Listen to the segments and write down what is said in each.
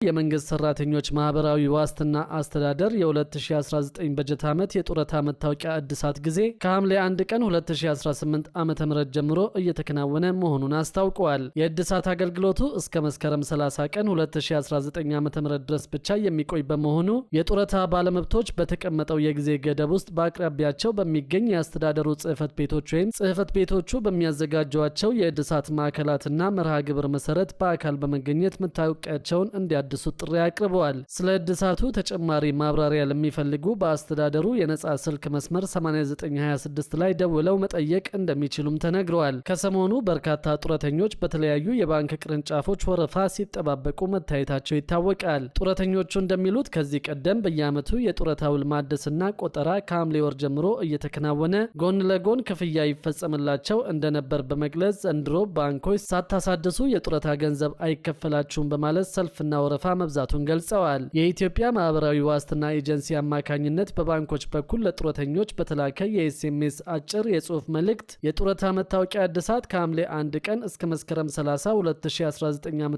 የመንግስት ሰራተኞች ማህበራዊ ዋስትና አስተዳደር የ2019 በጀት ዓመት የጡረታ መታወቂያ እድሳት ጊዜ ከሐምሌ 1 ቀን 2018 ዓ.ም ጀምሮ እየተከናወነ መሆኑን አስታውቋል። የእድሳት አገልግሎቱ እስከ መስከረም 30 ቀን 2019 ዓ.ም ድረስ ብቻ የሚቆይ በመሆኑ የጡረታ ባለመብቶች በተቀመጠው የጊዜ ገደብ ውስጥ በአቅራቢያቸው በሚገኝ የአስተዳደሩ ጽህፈት ቤቶች ወይም ጽህፈት ቤቶቹ በሚያዘጋጇቸው የእድሳት ማዕከላትና መርሃ ግብር መሰረት በአካል በመገኘት መታወቂያቸውን እንዲያድሱ ጥሪ አቅርበዋል። ስለ እድሳቱ ተጨማሪ ማብራሪያ ለሚፈልጉ በአስተዳደሩ የነጻ ስልክ መስመር 8926 ላይ ደውለው መጠየቅ እንደሚችሉም ተነግረዋል። ከሰሞኑ በርካታ ጡረተኞች በተለያዩ የባንክ ቅርንጫፎች ወረፋ ሲጠባበቁ መታየታቸው ይታወቃል። ጡረተኞቹ እንደሚሉት ከዚህ ቀደም በየዓመቱ የጡረታ ውል ማደስና ቆጠራ ከሐምሌ ወር ጀምሮ እየተከናወነ ጎን ለጎን ክፍያ ይፈጸምላቸው እንደነበር በመግለጽ ዘንድሮ ባንኮች ሳታሳድሱ የጡረታ ገንዘብ አይከፈላችሁም በማለት ሰልፍና ወረፋ መብዛቱን ገልጸዋል። የኢትዮጵያ ማህበራዊ ዋስትና ኤጀንሲ አማካኝነት በባንኮች በኩል ለጡረተኞች በተላከ የኤስኤምኤስ አጭር የጽሑፍ መልእክት የጡረታ መታወቂያ እድሳት ከሐምሌ 1 ቀን እስከ መስከረም 30 2019 ዓ.ም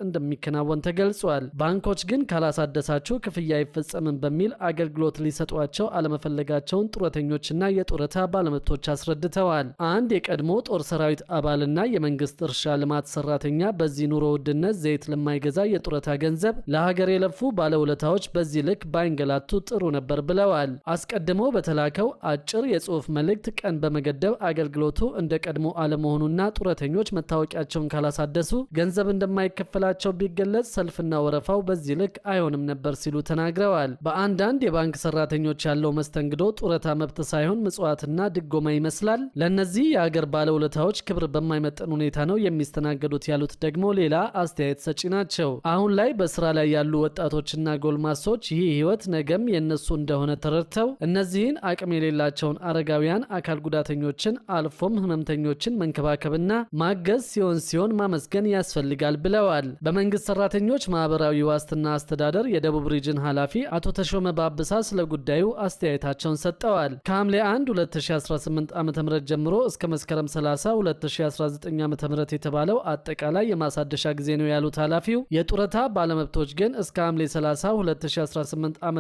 እንደሚከናወን ተገልጿል። ባንኮች ግን ካላሳደሳችሁ ክፍያ አይፈጸምም በሚል አገልግሎት ሊሰጧቸው አለመፈለጋቸውን ጡረተኞችና የጡረታ ባለመብቶች አስረድተዋል። አንድ የቀድሞ ጦር ሰራዊት አባልና የመንግስት እርሻ ልማት ሰራተኛ በዚህ ኑሮ ውድነት ዘይት ለማይገዛ የጡረታ ገንዘብ ለሀገር የለፉ ባለውለታዎች በዚህ ልክ ባይንገላቱ ጥሩ ነበር ብለዋል። አስቀድሞ በተላከው አጭር የጽሑፍ መልእክት ቀን በመገደብ አገልግሎቱ እንደ ቀድሞ አለመሆኑና ጡረተኞች መታወቂያቸውን ካላሳደሱ ገንዘብ እንደማይከፈላቸው ቢገለጽ ሰልፍና ወረፋው በዚህ ልክ አይሆንም ነበር ሲሉ ተናግረዋል። በአንዳንድ የባንክ ሰራተኞች ያለው መስተንግዶ ጡረታ መብት ሳይሆን ምጽዋትና ድጎማ ይመስላል። ለእነዚህ የሀገር ባለውለታዎች ክብር በማይመጠን ሁኔታ ነው የሚስተናገዱት ያሉት ደግሞ ሌላ አስተያየት ሰጪ ናቸው። አሁን ላይ በስራ ላይ ያሉ ወጣቶችና ጎልማሶች ይህ ህይወት ነገም የነሱ እንደሆነ ተረድተው እነዚህን አቅም የሌላቸውን አረጋውያን፣ አካል ጉዳተኞችን አልፎም ህመምተኞችን መንከባከብና ማገዝ ሲሆን ማመስገን ያስፈልጋል ብለዋል። በመንግስት ሰራተኞች ማህበራዊ ዋስትና አስተዳደር የደቡብ ሪጅን ኃላፊ አቶ ተሾመ ባብሳ ስለ ጉዳዩ አስተያየታቸውን ሰጠዋል። ከሐምሌ 1 2018 ዓ.ም ጀምሮ እስከ መስከረም 30 2019 ዓ.ም የተባለው አጠቃላይ የማሳደሻ ጊዜ ነው ያሉት ኃላፊው የጡረታ ባለመብቶች ግን እስከ ሐምሌ 30 2018 ዓ.ም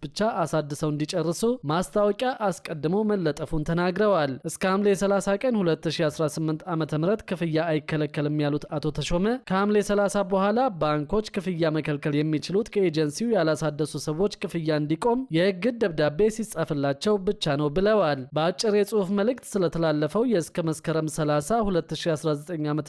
ብቻ አሳድሰው እንዲጨርሱ ማስታወቂያ አስቀድሞ መለጠፉን ተናግረዋል። እስከ ሐምሌ 30 ቀን 2018 ዓ.ም ክፍያ አይከለከልም ያሉት አቶ ተሾመ ከሐምሌ 30 በኋላ ባንኮች ክፍያ መከልከል የሚችሉት ከኤጀንሲው ያላሳደሱ ሰዎች ክፍያ እንዲቆም የእግድ ደብዳቤ ሲጻፍላቸው ብቻ ነው ብለዋል። በአጭር የጽሑፍ መልእክት ስለተላለፈው የእስከ መስከረም 30 2019 ዓ.ም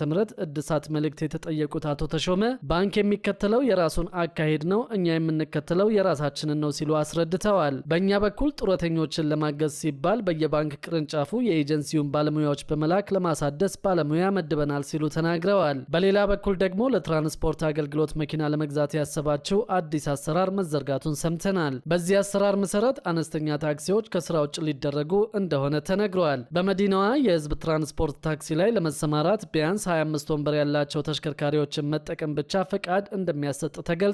እድሳት መልእክት የተጠየቁት አቶ ተሾመ ባንክ የሚከተለው የራሱን አካሄድ ነው፣ እኛ የምንከተለው የራሳችንን ነው ሲሉ አስረድተዋል። በእኛ በኩል ጡረተኞችን ለማገዝ ሲባል በየባንክ ቅርንጫፉ የኤጀንሲውን ባለሙያዎች በመላክ ለማሳደስ ባለሙያ መድበናል ሲሉ ተናግረዋል። በሌላ በኩል ደግሞ ለትራንስፖርት አገልግሎት መኪና ለመግዛት ያሰባቸው አዲስ አሰራር መዘርጋቱን ሰምተናል። በዚህ አሰራር መሰረት አነስተኛ ታክሲዎች ከስራ ውጭ ሊደረጉ እንደሆነ ተነግረዋል። በመዲናዋ የህዝብ ትራንስፖርት ታክሲ ላይ ለመሰማራት ቢያንስ 25 ወንበር ያላቸው ተሽከርካሪዎችን መጠቀም ብቻ ፈቃድ እንደሚያሰጥ ተገልጿል።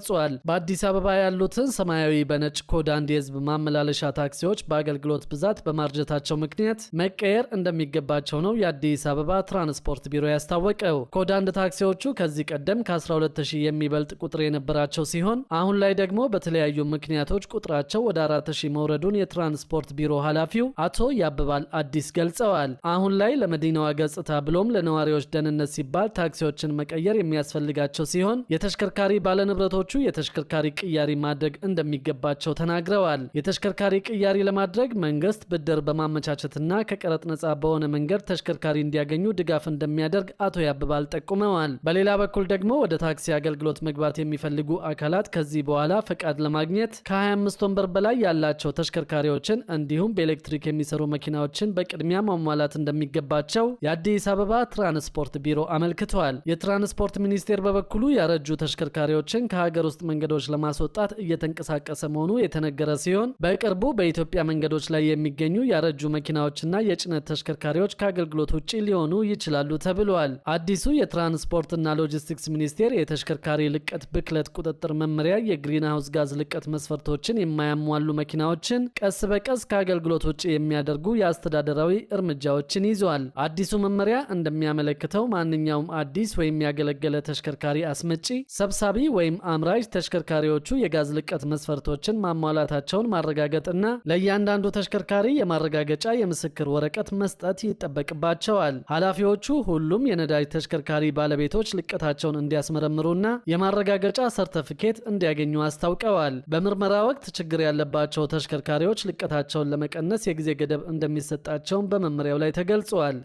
በአዲስ አበባ ያሉትን ሰማያዊ በነጭ ኮዳንድ የህዝብ ማመላለሻ ታክሲዎች በአገልግሎት ብዛት በማርጀታቸው ምክንያት መቀየር እንደሚገባቸው ነው የአዲስ አበባ ትራንስፖርት ቢሮ ያስታወቀው። ኮዳንድ ታክሲዎቹ ከዚህ ቀደም ከ12000 የሚበልጥ ቁጥር የነበራቸው ሲሆን አሁን ላይ ደግሞ በተለያዩ ምክንያቶች ቁጥራቸው ወደ 4000 መውረዱን የትራንስፖርት ቢሮ ኃላፊው አቶ ያብባል አዲስ ገልጸዋል። አሁን ላይ ለመዲናዋ ገጽታ ብሎም ለነዋሪዎች ደህንነት ሲባል ታክሲዎችን መቀየር የሚያስፈልጋቸው ሲሆን የተሽከርካሪ ባለንብረቶቹ የተሽከርካሪ ቅያሪ ማድረግ እንደሚገባቸው ተናግረዋል። የተሽከርካሪ ቅያሪ ለማድረግ መንግስት ብድር በማመቻቸትና ከቀረጥ ነጻ በሆነ መንገድ ተሽከርካሪ እንዲያገኙ ድጋፍ እንደሚያደርግ አቶ ያብባል ጠቁመዋል። በሌላ በኩል ደግሞ ወደ ታክሲ አገልግሎት መግባት የሚፈልጉ አካላት ከዚህ በኋላ ፈቃድ ለማግኘት ከ25 ወንበር በላይ ያላቸው ተሽከርካሪዎችን እንዲሁም በኤሌክትሪክ የሚሰሩ መኪናዎችን በቅድሚያ ማሟላት እንደሚገባቸው የአዲስ አበባ ትራንስፖርት ቢሮ አመልክቷል። የትራንስፖርት ሚኒስቴር በበኩሉ ያረጁ ተሽከርካሪዎችን ከሀገር ውስጥ መንገዶች ለማስወጣት እየተንቀሳቀሰ መሆኑ የተነገረ ሲሆን በቅርቡ በኢትዮጵያ መንገዶች ላይ የሚገኙ ያረጁ መኪናዎችና የጭነት ተሽከርካሪዎች ከአገልግሎት ውጪ ሊሆኑ ይችላሉ ተብሏል። አዲሱ የትራንስፖርትና ሎጂስቲክስ ሚኒስቴር የተሽከርካሪ ልቀት ብክለት ቁጥጥር መመሪያ የግሪንሃውስ ጋዝ ልቀት መስፈርቶችን የማያሟሉ መኪናዎችን ቀስ በቀስ ከአገልግሎት ውጪ የሚያደርጉ የአስተዳደራዊ እርምጃዎችን ይዟል። አዲሱ መመሪያ እንደሚያመለክተው ማንኛውም አዲስ ወይም ያገለገለ ተሽከርካሪ አስመጪ፣ ሰብሳቢ ወይም አምራች ተሽከርካሪዎቹ የጋዝ ልቀት መስፈርቶችን ማሟላታቸውን ማረጋገጥና ለእያንዳንዱ ተሽከርካሪ የማረጋገጫ የምስክር ወረቀት መስጠት ይጠበቅባቸዋል። ኃላፊዎቹ ሁሉም የነዳጅ ተሽከርካሪ ባለቤቶች ልቀታቸውን እንዲያስመረምሩና የማረጋገጫ ሰርተፊኬት እንዲያገኙ አስታውቀዋል። በምርመራ ወቅት ችግር ያለባቸው ተሽከርካሪዎች ልቀታቸውን ለመቀነስ የጊዜ ገደብ እንደሚሰጣቸውን በመመሪያው ላይ ተገልጿል።